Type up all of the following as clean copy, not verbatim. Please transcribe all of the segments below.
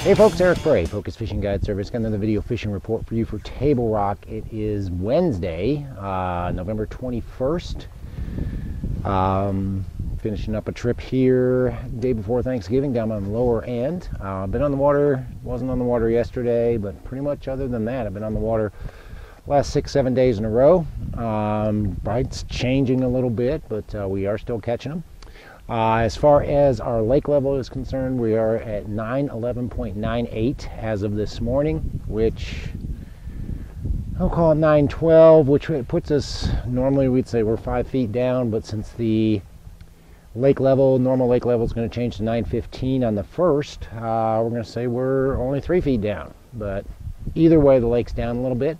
Hey folks, Eric Bray, Focus Fishing Guide Service. Got another video fishing report for you for Table Rock. It is Wednesday, November 21st. Finishing up a trip here day before Thanksgiving down on the lower end. Been on the water, wasn't on the water yesterday, but pretty much other than that, I've been on the water last 6-7 days in a row. Bites changing a little bit, but we are still catching them. As far as our lake level is concerned, we are at 911.98 as of this morning, which I'll call it 912, which puts us, normally we'd say we're 5 feet down, but since the lake level, normal lake level is going to change to 915 on the 1st, we're going to say we're only 3 feet down. But either way, the lake's down a little bit.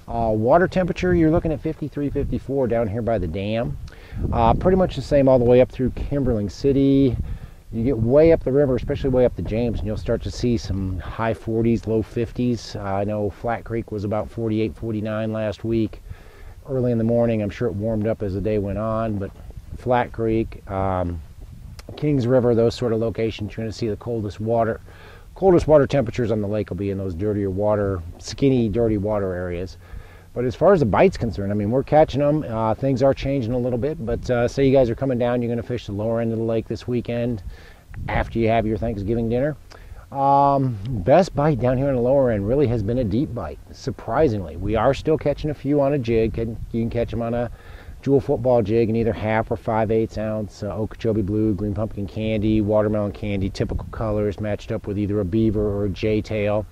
Water temperature, you're looking at 53, 54 down here by the dam. Pretty much the same all the way up through Kimberling City. You get way up the river, especially way up the James, and you'll start to see some high 40s, low 50s. I know Flat Creek was about 48, 49 last week. Early in the morning, I'm sure it warmed up as the day went on, but Flat Creek, Kings River, those sort of locations, you're going to see the coldest water temperatures on the lake will be in those dirtier water, skinny, dirty water areas. But as far as the bite's concerned, I mean, we're catching them. Things are changing a little bit, but say you guys are coming down, you're going to fish the lower end of the lake this weekend after you have your Thanksgiving dinner. Best bite down here on the lower end really has been a deep bite, surprisingly. We are still catching a few on a jig. You can catch them on a jewel football jig in either 1/2 or 5/8 ounce, Okeechobee blue, green pumpkin candy, watermelon candy, typical colors matched up with either a beaver or a J-tail.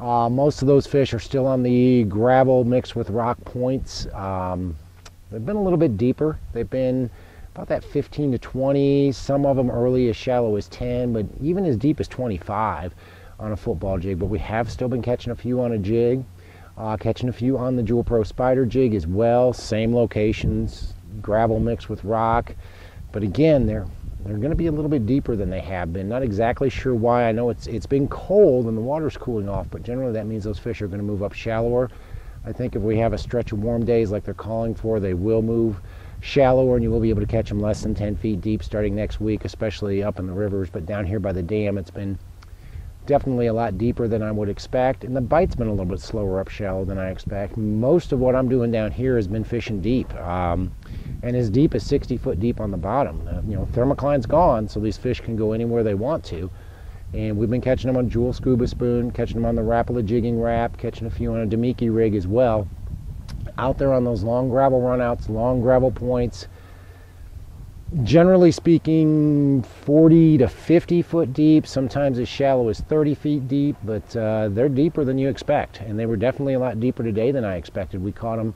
Most of those fish are still on the gravel mixed with rock points. They've been a little bit deeper. They've been about that 15 to 20, some of them early as shallow as 10, but even as deep as 25 on a football jig. But we have still been catching a few on a jig, catching a few on the Jewel Pro Spider jig as well. Same locations, gravel mixed with rock. But again, they're going to be a little bit deeper than they have been. Not exactly sure why. I know it's been cold and the water's cooling off, but generally that means those fish are going to move up shallower. I think if we have a stretch of warm days like they're calling for, they will move shallower, and you will be able to catch them less than 10 feet deep starting next week, especially up in the rivers. But down here by the dam, it's been definitely a lot deeper than I would expect, and the bite's been a little bit slower up shallow than I expect. Most of what I'm doing down here has been fishing deep, and as deep as 60 foot deep on the bottom. Thermocline's gone, so these fish can go anywhere they want to, and we've been catching them on Jewel Scuba Spoon, catching them on the Rapala Jigging Rap, catching a few on a Demiki rig as well. Out there on those long gravel runouts, long gravel points, generally speaking 40 to 50 foot deep, sometimes as shallow as 30 feet deep, but they're deeper than you expect, and they were definitely a lot deeper today than I expected. We caught them,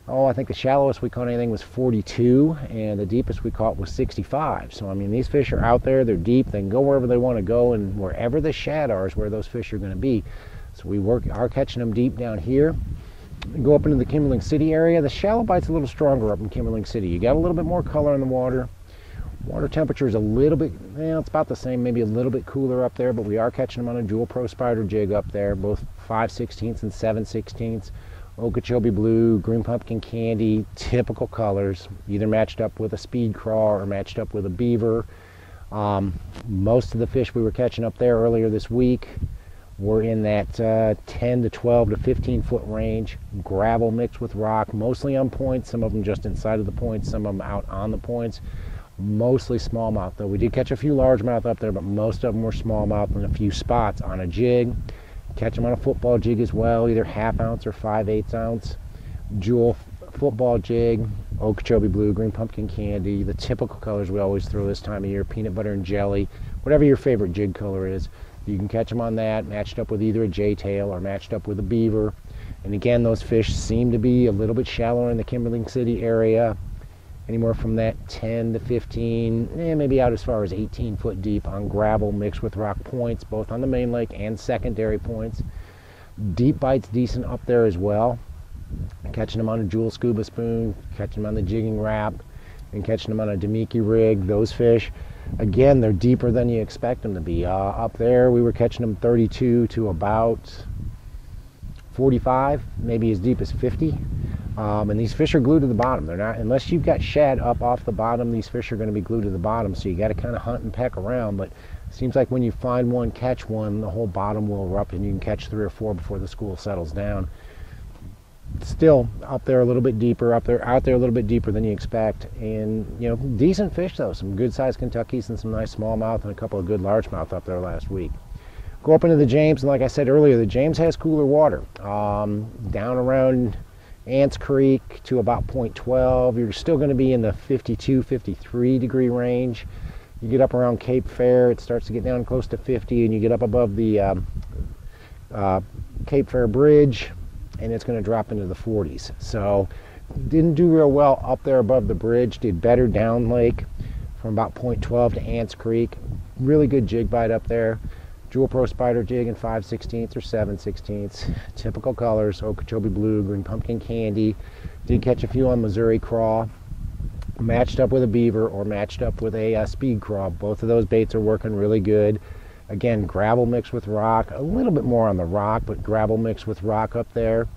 I think the shallowest we caught anything was 42, and the deepest we caught was 65. So I mean, these fish are out there, they're deep, they can go wherever they want to go, and wherever the shad are is where those fish are going to be. So we are catching them deep down here. Go up into the Kimberling City area. The shallow bite's a little stronger up in Kimberling City. You got a little bit more color in the water. Water temperature is a little bit, it's about the same, maybe a little bit cooler up there, but we are catching them on a Jewel Pro Spider jig up there, both 5/16 and 7/16. Okeechobee blue, green pumpkin candy, typical colors, either matched up with a speed craw or matched up with a beaver. Most of the fish we were catching up there earlier this week were in that 10 to 12 to 15 foot range, gravel mixed with rock, mostly on points, some of them just inside of the points, some of them out on the points. Mostly smallmouth, though. We did catch a few largemouth up there, but most of them were smallmouth in a few spots on a jig. Catch them on a football jig as well, either 1/2 ounce or 5/8 ounce. Jewel football jig, Okeechobee blue, green pumpkin candy, the typical colors we always throw this time of year, peanut butter and jelly, whatever your favorite jig color is. You can catch them on that, matched up with either a J-tail or matched up with a beaver. And again, those fish seem to be a little bit shallower in the Kimberling City area, anywhere from that 10 to 15, maybe out as far as 18 foot deep on gravel mixed with rock points, both on the main lake and secondary points. Deep bites decent up there as well. Catching them on a Jewel Scuba Spoon, catching them on the Jigging Rap, and catching them on a Demiki rig. Those fish, again, they're deeper than you expect them to be. Up there, we were catching them 32 to about 45, maybe as deep as 50. And these fish are glued to the bottom. They're not, unless you've got shad up off the bottom, these fish are going to be glued to the bottom, so you got to kind of hunt and peck around. But Seems like when you find one, catch one, the whole bottom will erupt and you can catch 3 or 4 before the school settles down. Still up there a little bit deeper, out there a little bit deeper than you expect, and decent fish though. Some good sized Kentuckies and some nice smallmouth and a couple of good largemouth up there last week. Go up into the James, and like I said earlier, the James has cooler water. Down around Ants Creek to about 0.12, you're still going to be in the 52, 53 degree range. You get up around Cape Fair, it starts to get down close to 50, and you get up above the Cape Fair Bridge, and it's going to drop into the 40s. So didn't do real well up there above the bridge, did better down lake from about 0.12 to Ants Creek. Really good jig bite up there. Jewel Pro Spider jig in 5/16 or 7/16. Typical colors, Okeechobee Blue, Green Pumpkin Candy. Did catch a few on Missouri Craw. Matched up with a beaver or matched up with a speed craw. Both of those baits are working really good. Again, gravel mixed with rock. A little bit more on the rock, but gravel mixed with rock up there.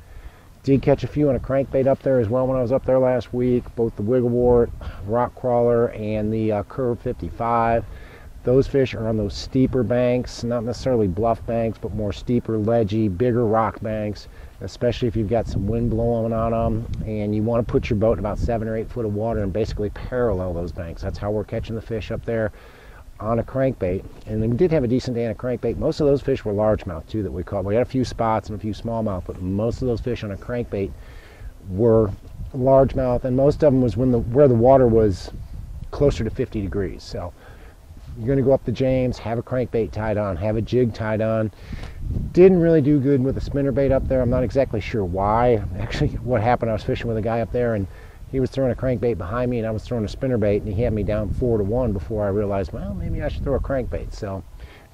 Did catch a few on a crankbait up there as well when I was up there last week. Both the Wigglewort, Rock Crawler, and the Curve 55. Those fish are on those steeper banks, not necessarily bluff banks, but more steeper, ledgy, bigger rock banks, especially if you've got some wind blowing on them and you want to put your boat in about 7 or 8 foot of water and basically parallel those banks. That's how we're catching the fish up there on a crankbait. And we did have a decent day on a crankbait. Most of those fish were largemouth too that we caught. We had a few spots and a few smallmouth, but most of those fish on a crankbait were largemouth, and most of them was where the water was closer to 50 degrees. So you're going to go up the James, have a crankbait tied on, have a jig tied on. Didn't really do good with a spinnerbait up there. I'm not exactly sure why. Actually, what happened, I was fishing with a guy up there, and he was throwing a crankbait behind me, and I was throwing a spinnerbait, and he had me down 4-1 before I realized, well, maybe I should throw a crankbait. So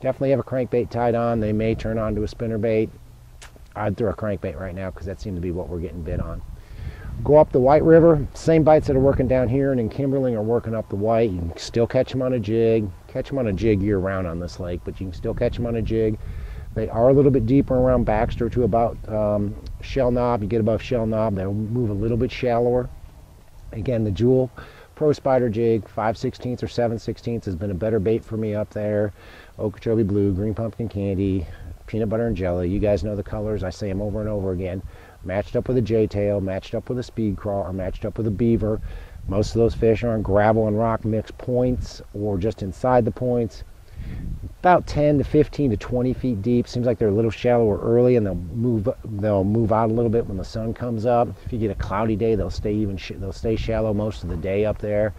definitely have a crankbait tied on. They may turn on to a spinnerbait. I'd throw a crankbait right now because that seemed to be what we're getting bit on. Go up the White River, same bites that are working down here and in Kimberling are working up the White. You can still catch them on a jig. Catch them on a jig year round on this lake, but you can still catch them on a jig. They are a little bit deeper around Baxter to about Shell Knob. You get above Shell Knob, they'll move a little bit shallower. Again, the Jewel Pro Spider jig, 5/16 or 7/16 has been a better bait for me up there. Okeechobee Blue, Green Pumpkin Candy, Peanut Butter and Jelly. You guys know the colors. I say them over and over again. Matched up with a J-tail, matched up with a speed craw, or matched up with a beaver. Most of those fish are on gravel and rock mixed points or just inside the points. About 10 to 15 to 20 feet deep. Seems like they're a little shallower early, and they'll move out a little bit when the sun comes up. If you get a cloudy day, they'll stay shallow most of the day up there.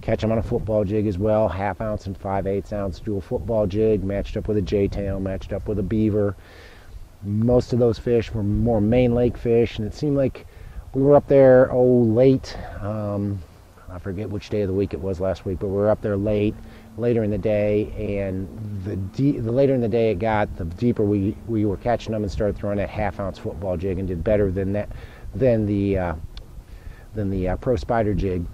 Catch them on a football jig as well, 1/2 ounce and 5/8 ounce Jewel football jig, matched up with a J-tail, matched up with a beaver. Most of those fish were more main lake fish, and it seemed like we were up there late. I forget which day of the week it was last week, but we were up there later in the day, and the later in the day it got, the deeper we were catching them, and started throwing that 1/2 ounce football jig and did better than the Pro Spider jig.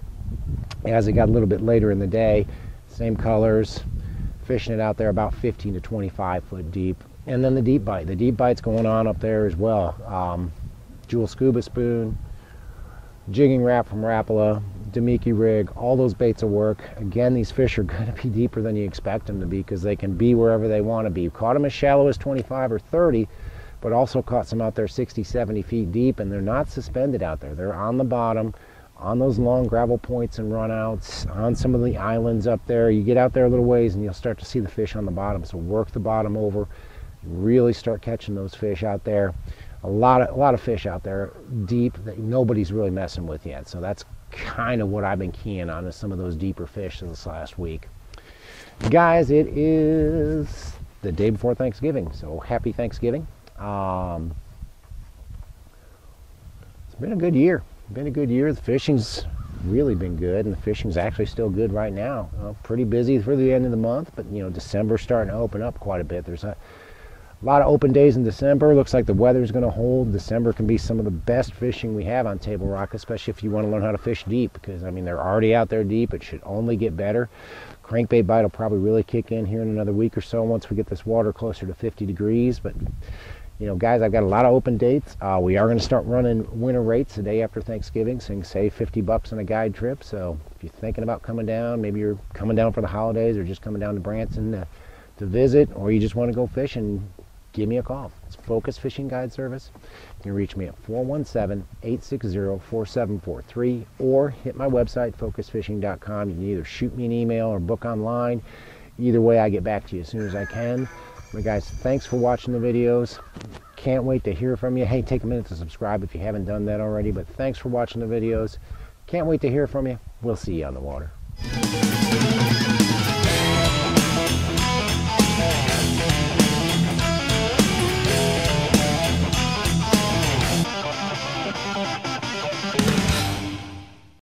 As it got a little bit later in the day, same colors, fishing it out there about 15 to 25 foot deep. And then the deep bite. The deep bite's going on up there as well. Jewel Scuba Spoon, Jigging Rap from Rapala, Demiki Rig, all those baits will work. Again, these fish are going to be deeper than you expect them to be because they can be wherever they want to be. Caught them as shallow as 25 or 30, but also caught some out there 60, 70 feet deep, and they're not suspended out there. They're on the bottom, on those long gravel points and runouts, on some of the islands up there. You get out there a little ways and you'll start to see the fish on the bottom. So work the bottom over, really start catching those fish out there. A lot of fish out there deep that nobody's really messing with yet. So that's kind of what I've been keying on, is some of those deeper fish this last week. Guys, it is the day before Thanksgiving, so happy Thanksgiving. It's been a good year. The fishing's really been good, and the fishing's actually still good right now. Pretty busy for the end of the month, but December's starting to open up quite a bit. There's a lot of open days in December. Looks like the weather's going to hold. December can be some of the best fishing we have on Table Rock, especially if you want to learn how to fish deep, because they're already out there deep. It should only get better. Crankbait bite will probably really kick in here in another week or so once we get this water closer to 50 degrees. But guys, I've got a lot of open dates. We are going to start running winter rates the day after Thanksgiving, so you can save $50 on a guide trip. So if you're thinking about coming down, maybe you're coming down for the holidays or just coming down to Branson to visit, or you just want to go fishing, give me a call. It's Focus Fishing Guide Service. You can reach me at 417-860-4743 or hit my website, focusfishing.com. You can either shoot me an email or book online. Either way, I get back to you as soon as I can. But guys, thanks for watching the videos. Can't wait to hear from you. Hey, take a minute to subscribe if you haven't done that already. But thanks for watching the videos. Can't wait to hear from you. We'll see you on the water.